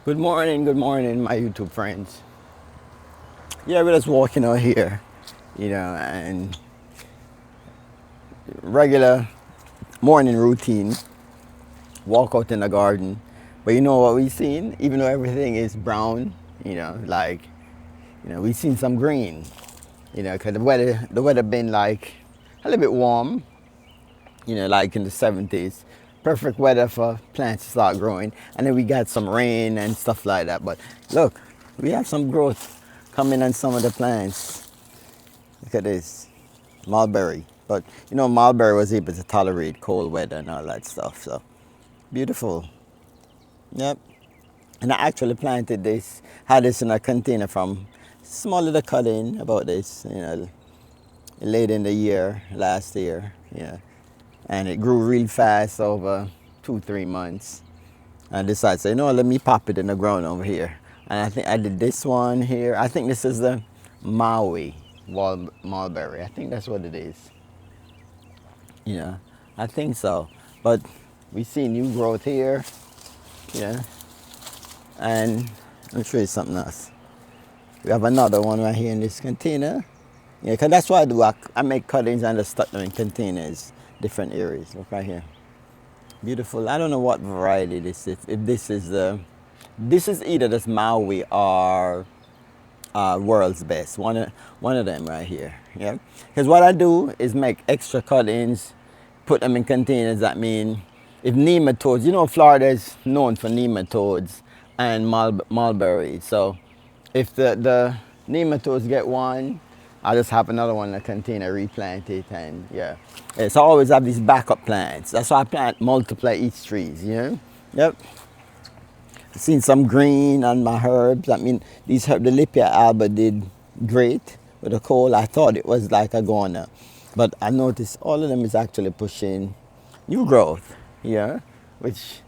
Good morning, my YouTube friends. Yeah, we're just walking out here, and regular morning routine, walk out in the garden. But you know what we've seen? Even though everything is brown, we've seen some green, because the weather been like a little bit warm, like in the 70s. Perfect weather for plants to start growing. And then we got some rain and stuff like that. But look, we have some growth coming on some of the plants. Look at this, mulberry. But mulberry was able to tolerate cold weather and all that stuff. So beautiful. Yep. And I actually planted this, had this in a container from small little cutting about this, late in the year, last year. Yeah. And it grew real fast over 2-3 months. I decided, say, let me pop it in the ground over here. And I think I did this one here. I think this is the Maui mulberry. I think that's what it is. I think so. But we see new growth here. Yeah. And let me show you something else. We have another one right here in this container. Yeah, because that's what I do. I make cuttings and I stuck them in containers, different areas. Look right here. Beautiful. I don't know what variety this is. If this is either this Maui or World's Best. One of them right here. Yeah. Because what I do is make extra cuttings, put them in containers. That mean if nematodes, Florida is known for nematodes and mulberry. So if the nematodes get one, I'll just have another one in a container, replant it, and yeah. So I always have these backup plants. That's why I plant multiply each trees, Yep. I've seen some green on my herbs. I mean, the Lipia alba did great with the coal. I thought it was like a goner. But I noticed all of them is actually pushing new growth, which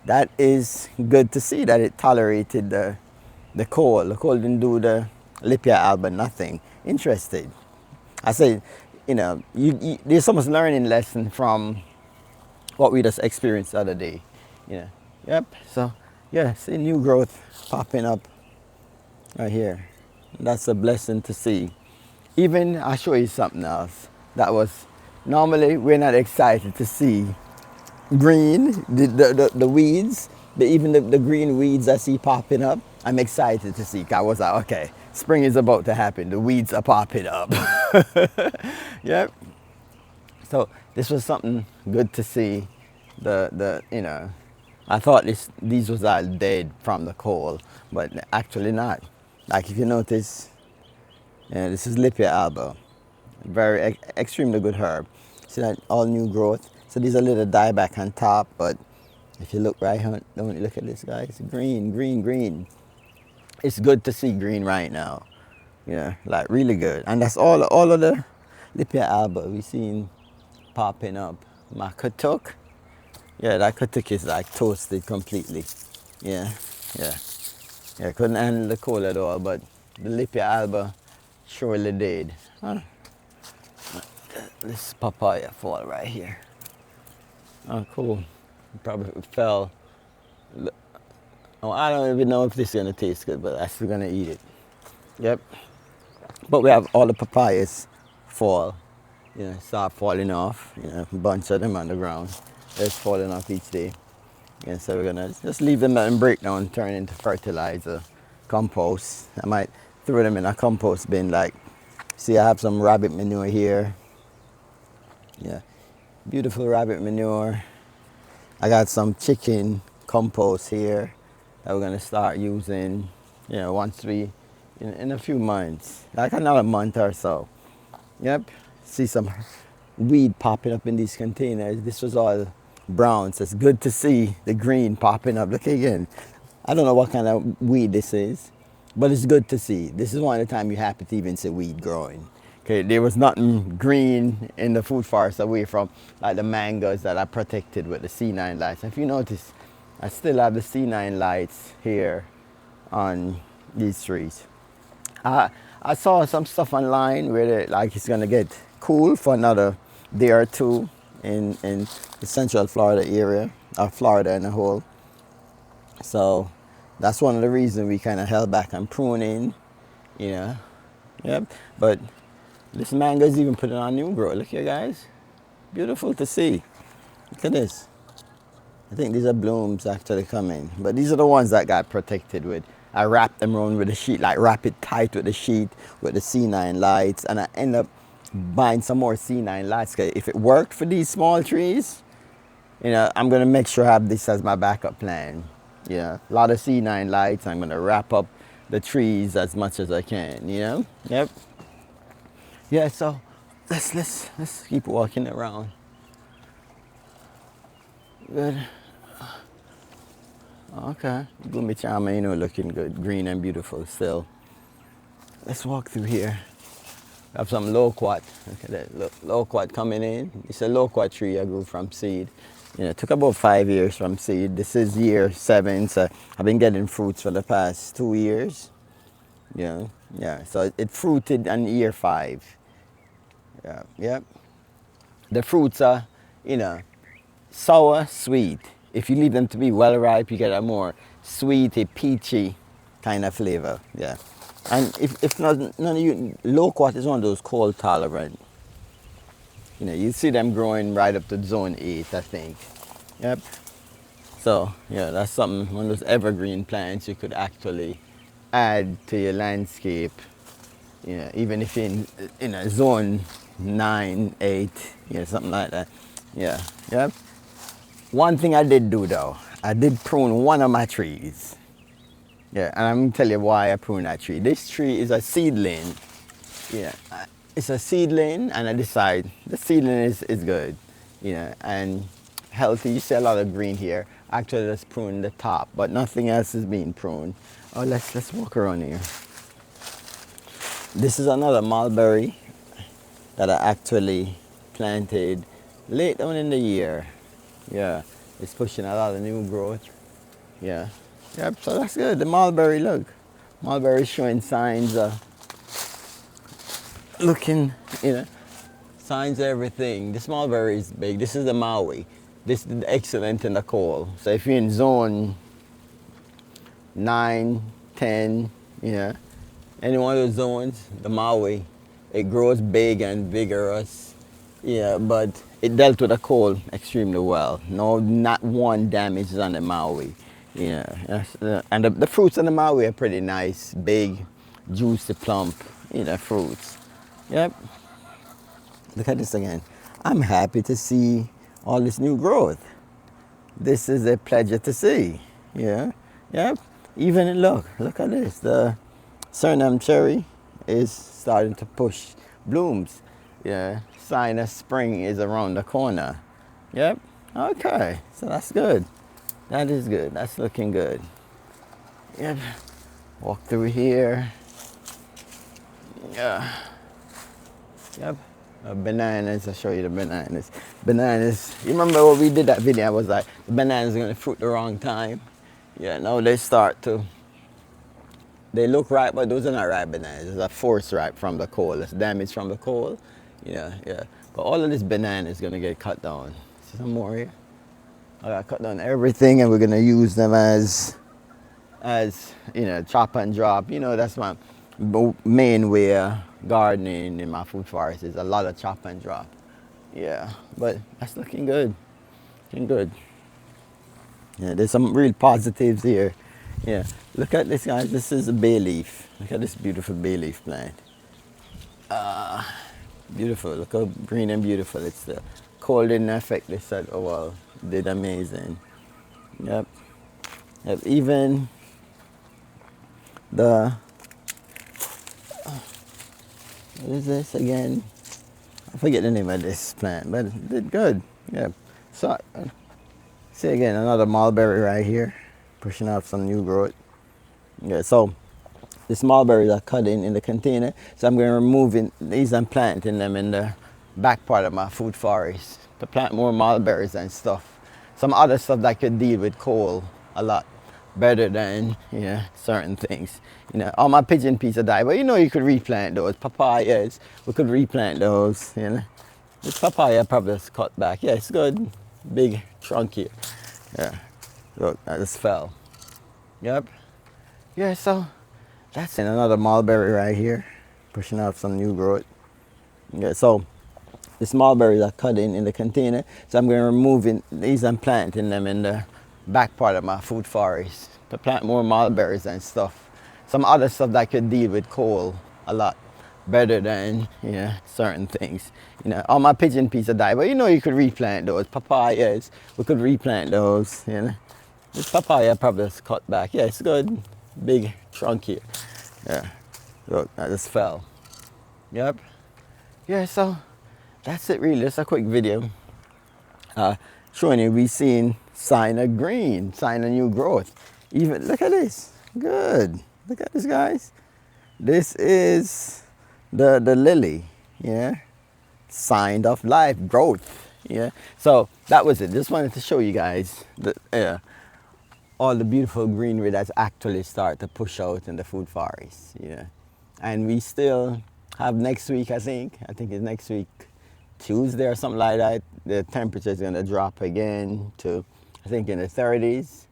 that is good to see that it tolerated the coal. The coal didn't do the Lipia alba nothing. Interested. I say, there's so much learning lesson from what we just experienced the other day. Yep. So yeah, see new growth popping up right here. That's a blessing to see. Even I'll show you something else. That was normally we're not excited to see green, the weeds, but even the green weeds I see popping up, I'm excited to see. I was like, okay, spring is about to happen. The weeds are popping up. Yep. So this was something good to see. I thought these was all dead from the coal, but actually not. Like if you notice, this is Lipia alba, very extremely good herb. See that all new growth. So these are little dieback on top, but if you look right, don't you look at this, guys? Green, green, green. It's good to see green right now. Like really good. And that's all of the Lipia alba we seen popping up. My katuk, yeah, that katuk is like toasted completely. Yeah. Couldn't handle the cold at all, but the Lipia alba surely did. Huh? This papaya fall right here. Oh, cool. Probably fell. Oh, I don't even know if this is gonna taste good, but I'm still gonna eat it. Yep. But we have all the papayas fall. Start falling off. A bunch of them on the ground. They're falling off each day. And so we're gonna just leave them and break down, turn into fertilizer, compost. I might throw them in a compost bin. Like, see, I have some rabbit manure here. Yeah, beautiful rabbit manure. I got some chicken compost here that we're gonna start using, once in a few months, like another month or so. Yep. See some weed popping up in these containers. This was all brown, so it's good to see the green popping up. Look again. I don't know what kind of weed this is, but it's good to see. This is one of the time you're happy to even see weed growing. Okay, there was nothing green in the food forest away from like the mangoes that are protected with the C9 lights. If you notice, I still have the C9 lights here on these trees. I saw some stuff online where it's gonna get cool for another day or two in the Central Florida area, or Florida in a whole. So That's one of the reasons we kind of held back on pruning, you know. Yep. But this mango's even putting on new growth. Look here, guys. Beautiful to see. Look at this. I think these are blooms actually coming. But these are the ones that got protected with. I wrapped them around with a sheet, like wrap it tight with the sheet, with the C9 lights. And I end up buying some more C9 lights. Cause if it worked for these small trees, you know, I'm going to make sure I have this as my backup plan. Yeah, a lot of C9 lights. I'm going to wrap up the trees as much as I can, you know? Yep. Yeah, so let's keep walking around. Good. Okay, Gloomy Charmer, you know, looking good, green and beautiful still. Let's walk through here. We have some loquat. Look at that, look, loquat coming in. It's a loquat tree I grew from seed. You know, it took about 5 years from seed. This is year 7, so I've been getting fruits for the past 2 years. Yeah, yeah. So it fruited in year 5. Yeah, yep. The fruits are, you know, sour, sweet. If you leave them to be well ripe, you get a more sweety, peachy kind of flavor. Yeah. And if not, none of you, loquat is one of those cold tolerant. You know, you see them growing right up to zone 8, I think. Yep. So, yeah, that's something, one of those evergreen plants you could actually add to your landscape. You know, even if you're in a zone 9, 8, you know, something like that. Yeah, yep. One thing I did do though, I did prune one of my trees. Yeah, and I'm going to tell you why I pruned that tree. This tree is a seedling. Yeah, it's a seedling, and I decide the seedling is good, you know, and healthy. You see a lot of green here. Actually, let's prune the top, but nothing else is being pruned. Oh, let's walk around here. This is another mulberry that I actually planted late on in the year. Yeah, it's pushing a lot of new growth. Yeah, yep. So that's good. The mulberry, look, mulberry showing signs of looking, you know, signs of everything. This mulberry is big. This is the Maui. This is excellent in the cold. So if you're in zone 9, 10, you know, any one of those zones, the Maui, it grows big and vigorous. Yeah, but it dealt with the cold extremely well. No, not one damage on the Maui. Yeah, and the fruits on the Maui are pretty nice, big, juicy, plump, you know, fruits. Yep. Look at this again. I'm happy to see all this new growth. This is a pleasure to see. Yeah. Yep. Even look at this. The Suriname cherry is starting to push blooms. Yeah. Sign of spring is around the corner. Yep. Okay. So that's good. That is good. That's looking good. Yep. Walk through here. Yeah. Yep. Bananas, I'll show you the bananas. Bananas, you remember what we did that video? I was like, the bananas are gonna fruit the wrong time. Yeah, now they start to, they look ripe, but those are not ripe bananas. It's a force ripe from the cold. It's damage from the cold. Yeah. But all of this banana is gonna get cut down. See some more here? I gotta cut down everything, and we're gonna use them as you know, chop and drop. You know, that's my main way of gardening in my food forest, is a lot of chop and drop. Yeah, but that's looking good. Looking good. Yeah, there's some real positives here. Yeah, look at this, guys. This is a bay leaf. Look at this beautiful bay leaf plant. Beautiful. Look how green and beautiful it's still. Cold didn't affect this at all. Did amazing. Yep. Even the, what is this again? I forget the name of this plant, but it did good. Yeah. So, see again, another mulberry right here, pushing out some new growth. Yeah, so these mulberries are cut in the container, so I'm going to remove these and planting them in the back part of my food forest to plant more mulberries and stuff. Some other stuff that could deal with cold a lot better than, you know, certain things. You know, all my pigeon peas are died, but you know, you could replant those. Papayas, we could replant those, you know. This papaya probably is cut back. Yeah, it's good. Big trunk here. Yeah. Look, I just fell. Yep. yeah, so that's in another mulberry right here, pushing out some new growth. Yeah, so the small berries are cut in the container, so I'm going to remove these and planting them in the back part of my food forest to plant more mulberries and stuff. Some other stuff that could deal with cold a lot better than, you know, certain things. You know, all my pigeon peas are died, but you know you could replant those. Papayas, we could replant those, you know. This papaya probably is cut back. Yeah, it's good. Big trunk here. Yeah, look, that just fell. Yep. Yeah, so that's it really. It's a quick video showing you we seen sign of green, sign of new growth. Even look at this. Good. Look at this, guys. This is the lily. Yeah. Sign of life, growth. Yeah. So that was it. Just wanted to show you guys the all the beautiful greenery that's actually started to push out in the food forest. Yeah. And we still have next week, I think it's next week, Tuesday or something like that, the temperature is going to drop again to, I think, in the 30s.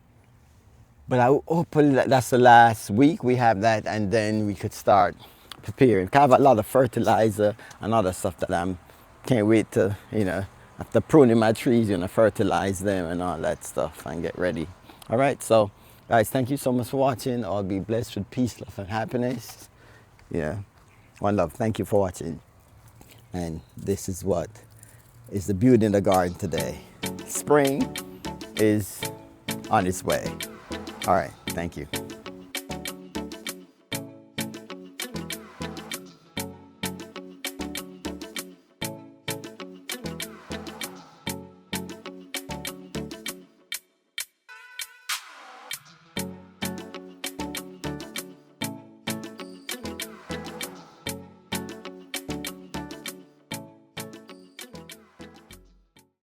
But I hopefully that's the last week we have that, and then we could start preparing. I have a lot of fertilizer and other stuff that I can't wait to, you know, after pruning my trees, you know, fertilize them and all that stuff and get ready. All right, so guys, thank you so much for watching. I'll be blessed with peace, love, and happiness. Yeah, one love. Thank you for watching. And this is what is the beauty in the garden today. Spring is on its way. All right, thank you.